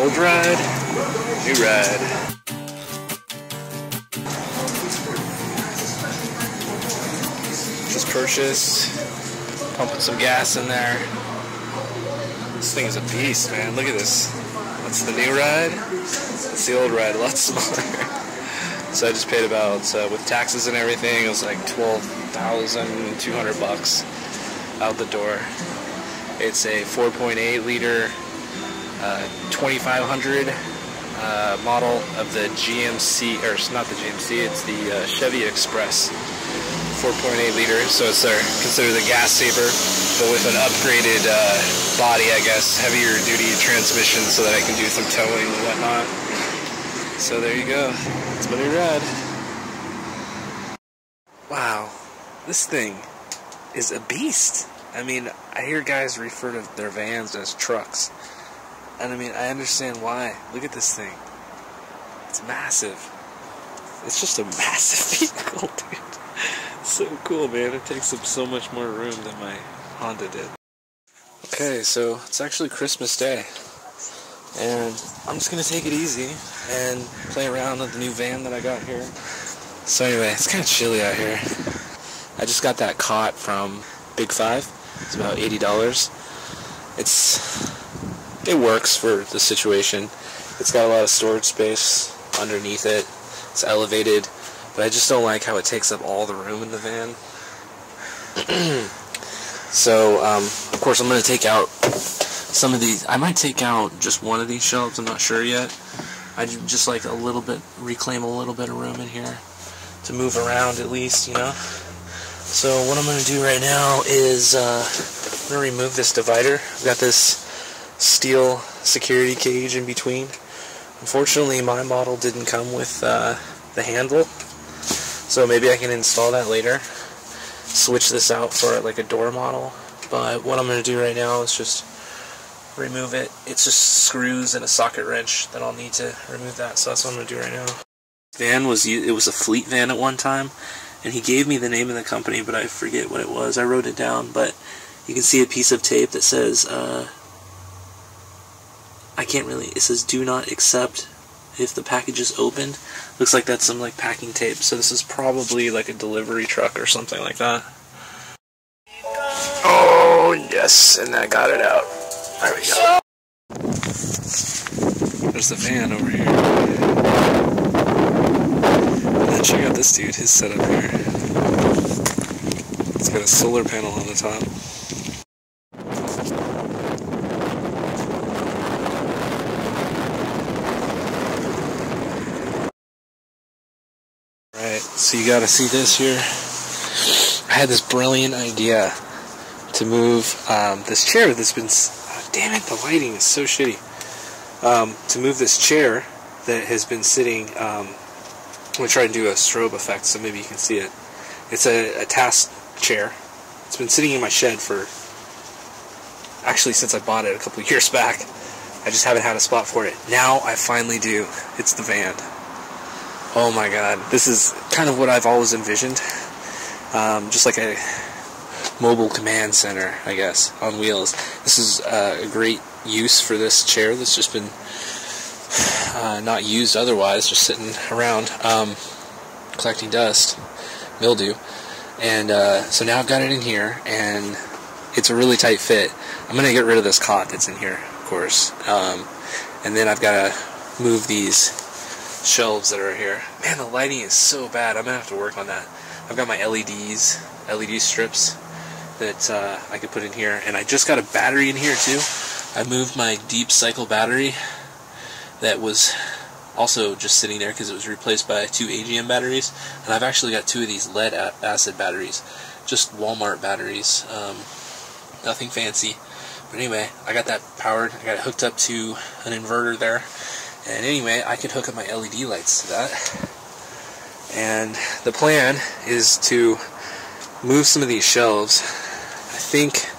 Old ride, new ride. Just purchased, pumping some gas in there. This thing is a beast, man. Look at this. That's the new ride. That's the old ride, a lot smaller. So I just paid about, with taxes and everything, it was like $12,200 out the door. It's a 4.8 liter, 2500 model of the GMC, or it's not the GMC, it's the Chevy Express. 4.8 liters, so it's considered the gas saver, but with an upgraded body, I guess, heavier duty transmission, so that I can do some towing and whatnot. So there you go. It's my new ride. Wow, this thing is a beast. I mean, I hear guys refer to their vans as trucks, and I mean, I understand why. Look at this thing. It's massive. It's just a massive vehicle, dude. So cool, man. It takes up so much more room than my Honda did. Okay, so it's actually Christmas Day, and I'm just going to take it easy and play around with the new van that I got here. So anyway, it's kind of chilly out here. I just got that cot from Big Five. It's about $80. It works for the situation. It's got a lot of storage space underneath it. It's elevated. But I just don't like how it takes up all the room in the van. So, of course, I'm going to take out some of these. I might take out just one of these shelves. I'm not sure yet. I just like reclaim a little bit of room in here to move around at least, you know. So what I'm going to do right now is I'm going to remove this divider. I've got this steel security cage in between. Unfortunately, my model didn't come with the handle. So maybe I can install that later, switch this out for like a door model, but what I'm going to do right now is just remove it. It's just screws and a socket wrench that I'll need to remove that, so that's what I'm going to do right now. Van was a fleet van at one time, and he gave me the name of the company, but I forget what it was. I wrote it down, but you can see a piece of tape that says, it says do not accept if the package is opened. Looks like that's some like packing tape, so this is probably like a delivery truck or something like that. Oh yes, and I got it out. There we go. There's the van over here. And then check out this dude, his setup here. It's got a solar panel on the top. So you gotta see this here. I had this brilliant idea to move this chair that's been... Oh, damn it, the lighting is so shitty. To move this chair that has been sitting... I'm going to try and do a strobe effect so maybe you can see it. It's a task chair. It's been sitting in my shed for... Actually, since I bought it a couple of years back. I just haven't had a spot for it. Now I finally do. It's the van. Oh my god, this is kind of what I've always envisioned. Just like a mobile command center, I guess, on wheels. This is a great use for this chair that's just been not used otherwise, just sitting around collecting dust, mildew. And so now I've got it in here, and it's a really tight fit. I'm going to get rid of this cot that's in here, of course. And then I've got to move these shelves that are here. Man, the lighting is so bad. I'm gonna have to work on that. I've got my LED strips that I could put in here, and I just got a battery in here too. I moved my deep cycle battery that was also just sitting there because it was replaced by 2 AGM batteries, and I've actually got 2 of these lead acid batteries, just Walmart batteries, nothing fancy. But anyway, I got that powered. I got it hooked up to an inverter there. And anyway, I could hook up my LED lights to that. And the plan is to move some of these shelves. I think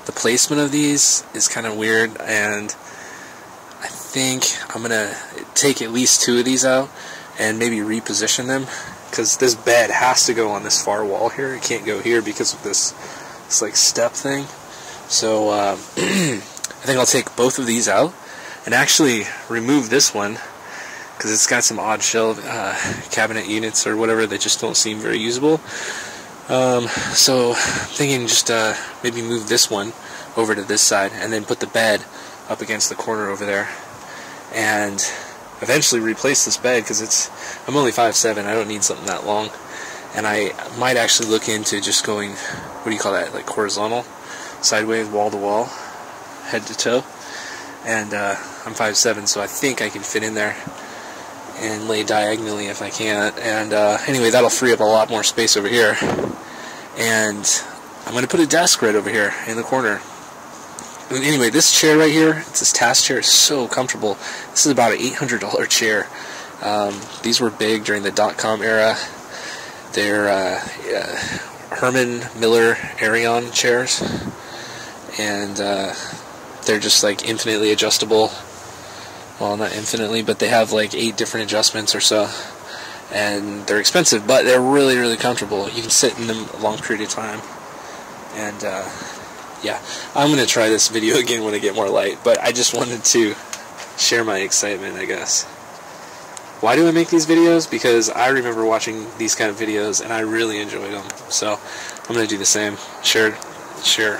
the placement of these is kind of weird, and I think I'm going to take at least 2 of these out and maybe reposition them, because this bed has to go on this far wall here. It can't go here because of this like step thing. So I think I'll take both of these out. and actually remove this one because it's got some odd shelf cabinet units or whatever that just don't seem very usable. So I'm thinking just maybe move this one over to this side and then put the bed up against the corner over there, and eventually replace this bed because I'm only 5'7", I don't need something that long. And I might actually look into just going, what do you call that, like horizontal, sideways, wall to wall, head to toe. And I'm 5'7", so I think I can fit in there and lay diagonally if I can. And anyway, that'll free up a lot more space over here. And I'm going to put a desk right over here in the corner. And anyway, this chair right here, it's this task chair, is so comfortable. This is about an $800 chair. These were big during the .com era. They're Herman Miller Arion chairs, and they're just like infinitely adjustable. Well, not infinitely, but they have like 8 different adjustments or so, and they're expensive, but they're really, really comfortable. You can sit in them a long period of time, and yeah, I'm going to try this video again when I get more light, but I just wanted to share my excitement, I guess. Why do I make these videos? Because I remember watching these kind of videos and I really enjoyed them. So I'm going to do the same. Share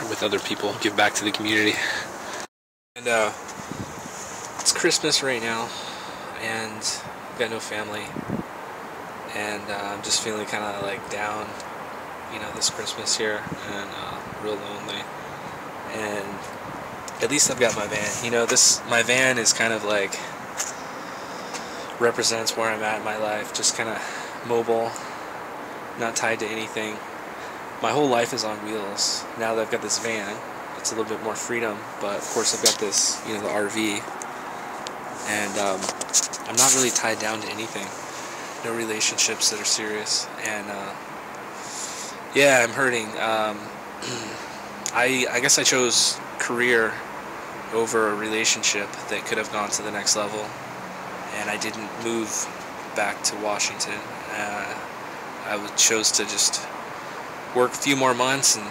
with other people. Give back to the community. And it's Christmas right now, and I've got no family, and I'm just feeling kind of like down, you know, this Christmas here, and real lonely. And at least I've got my van. You know, my van is kind of like represents where I'm at in my life, just kind of mobile, not tied to anything. My whole life is on wheels. Now that I've got this van, it's a little bit more freedom, but of course I've got this, you know, the RV, and I'm not really tied down to anything. No relationships that are serious, and yeah, I'm hurting. I guess I chose career over a relationship that could have gone to the next level. And I didn't move back to Washington. I chose to just work a few more months and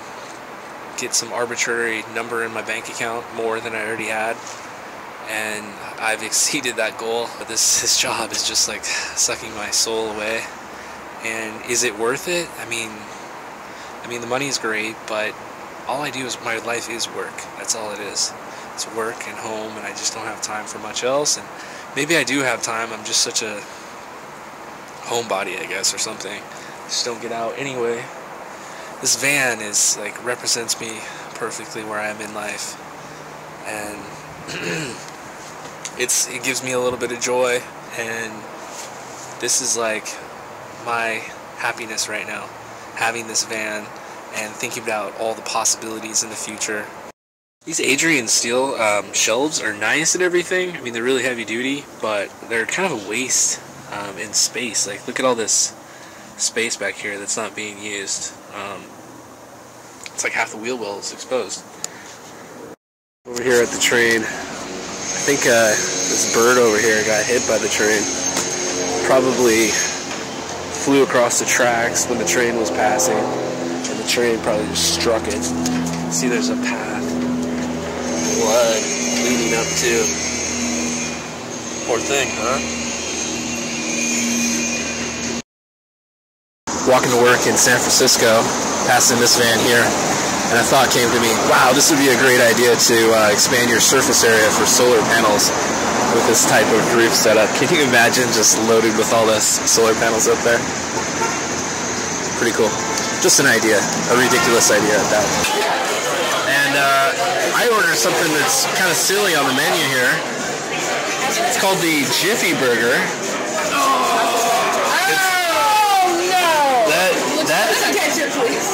get some arbitrary number in my bank account, more than I already had. And I've exceeded that goal. But this job is just like sucking my soul away. And is it worth it? I mean, the money's great, but all I do is, my life is work. That's all it is. It's work and home, and I just don't have time for much else. And maybe I do have time, I'm just such a homebody, I guess, or something. Just don't get out. Anyway, this van is like represents me perfectly where I am in life, and it gives me a little bit of joy, and this is like my happiness right now, having this van and thinking about all the possibilities in the future. These Adrian steel shelves are nice and everything. I mean, they're really heavy duty, but they're kind of a waste in space. Like, look at all this space back here that's not being used. It's like half the wheel well is exposed. Over here at the train, I think this bird over here got hit by the train. Probably flew across the tracks when the train was passing, and the train probably just struck it. See, there's a path. Blood leading up to. Poor thing, huh? Walking to work in San Francisco, passing this van here, and a thought came to me, wow, this would be a great idea to expand your surface area for solar panels with this type of roof setup. Can you imagine just loaded with all this solar panels up there? Pretty cool. Just an idea, a ridiculous idea at that. And I ordered something that's kind of silly on the menu here. It's called the Jiffy Burger.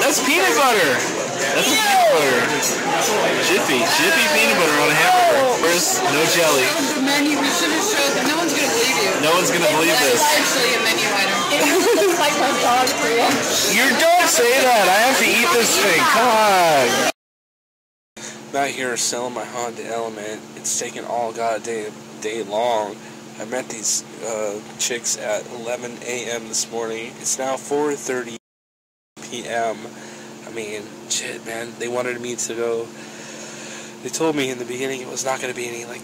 That's peanut butter. That's peanut butter. Jiffy peanut butter on a hamburger. First, no jelly. The menu, we should have showed them. No one's going to believe you. No one's going to believe this. That's actually a menu item. It's like my dog for you. Don't say that. I have to eat this thing. Come on. I'm out here selling my Honda Element. It's taken all god day long. I met these chicks at 11 a.m. this morning. It's now 4:30 p.m. I mean, shit, man. They wanted me to go They told me in the beginning it was not going to be any like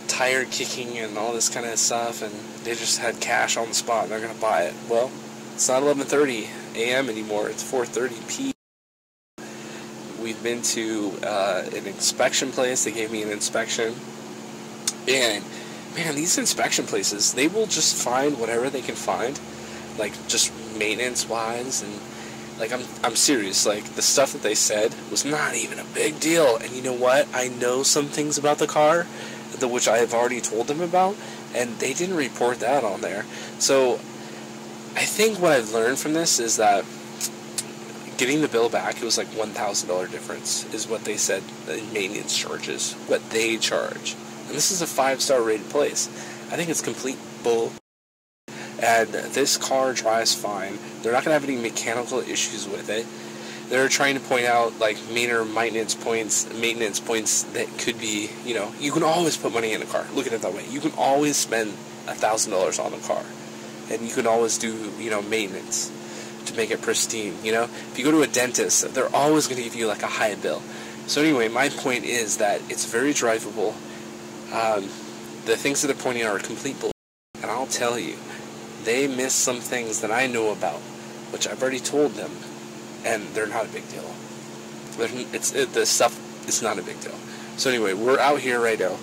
tire kicking and all this kind of stuff, and they just had cash on the spot and they're going to buy it. Well, it's not 11:30 a.m. anymore. It's 4:30 p.m. We've been to an inspection place. They gave me an inspection, and man, these inspection places, they will just find whatever they can find, like just maintenance-wise, and like I'm serious. Like the stuff that they said was not even a big deal. And you know what? I know some things about the car, which I have already told them about, and they didn't report that on there. So I think what I've learned from this is that getting the bill back, it was like $1,000 difference is what they said in maintenance charges, what they charge. And this is a 5-star rated place. I think it's complete bull. And this car drives fine. They're not going to have any mechanical issues with it. They're trying to point out like minor maintenance points that could be, you know, you can always put money in a car. Look at it that way. You can always spend $1,000 on a car, and you can always do, you know, maintenance to make it pristine. You know, if you go to a dentist, they're always going to give you like a high bill. So anyway, my point is that it's very drivable. The things that they're pointing out are complete bull, and I'll tell you, they miss some things that I know about, which I've already told them, and they're not a big deal. The stuff is not a big deal. So anyway, we're out here right now.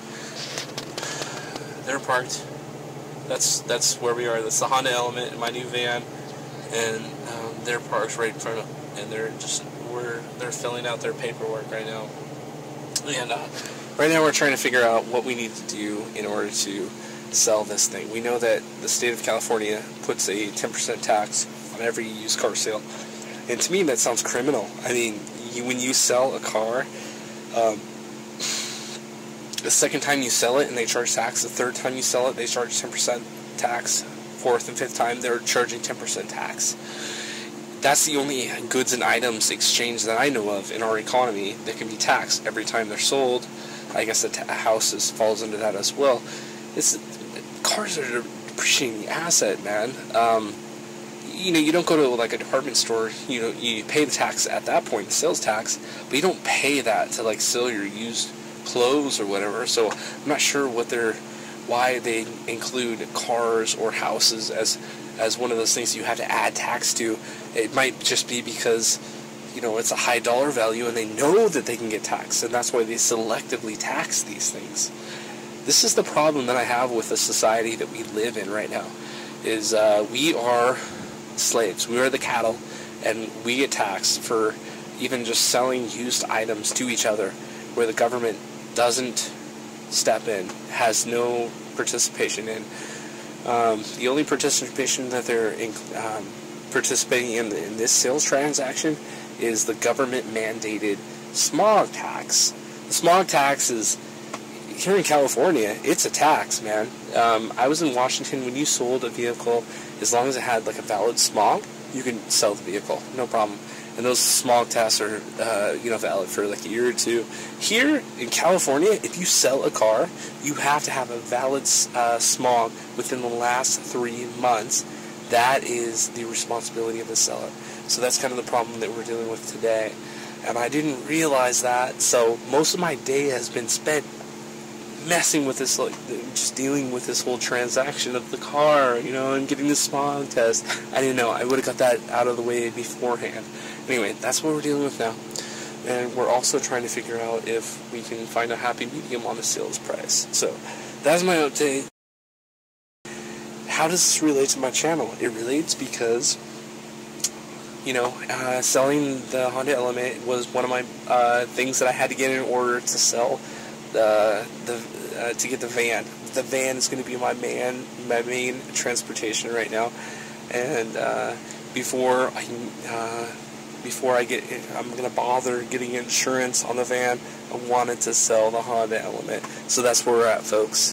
They're parked. That's where we are. That's the Honda Element in my new van, and they're parked right in front of, and they're filling out their paperwork right now. And right now we're trying to figure out what we need to do in order to sell this thing. We know that the state of California puts a 10% tax on every used car sale, and to me that sounds criminal. I mean, when you sell a car, the second time you sell it and they charge tax, the third time you sell it they charge 10% tax, fourth and fifth time they're charging 10% tax. That's the only goods and items exchange that I know of in our economy that can be taxed every time they're sold. I guess a house falls into that as well. Cars are depreciating the asset, man. You know, you don't go to like a department store. You know, you pay the tax at that point, the sales tax, but you don't pay that to like sell your used clothes or whatever. So I'm not sure why they include cars or houses as one of those things you have to add tax to. It might just be because, you know, it's a high dollar value and they know that they can get taxed, and that's why they selectively tax these things. This is the problem that I have with the society that we live in right now, is we are slaves. We are the cattle, and we get taxed for even just selling used items to each other, where the government doesn't step in, has no participation in. The only participation that they're participating in this sales transaction is the government-mandated smog tax. The smog tax is, here in California, it's a tax, man. I was in Washington. When you sold a vehicle, as long as it had like a valid smog, you can sell the vehicle, no problem. And those smog tests are, valid for like a year or two. Here in California, if you sell a car, you have to have a valid smog within the last 3 months. That is the responsibility of the seller. So that's kind of the problem that we're dealing with today. And I didn't realize that, so most of my day has been spent messing with this, like, just dealing with this whole transaction of the car, you know, and getting the smog test. I didn't know. I would have got that out of the way beforehand. Anyway, that's what we're dealing with now. And we're also trying to figure out if we can find a happy medium on the sales price. So, that's my update. How does this relate to my channel? It relates because, you know, selling the Honda Element was one of my things that I had to get in order to sell to get the van. The van is going to be my main transportation right now, and before I'm going to bother getting insurance on the van, I wanted to sell the Honda Element. So that's where we're at, folks.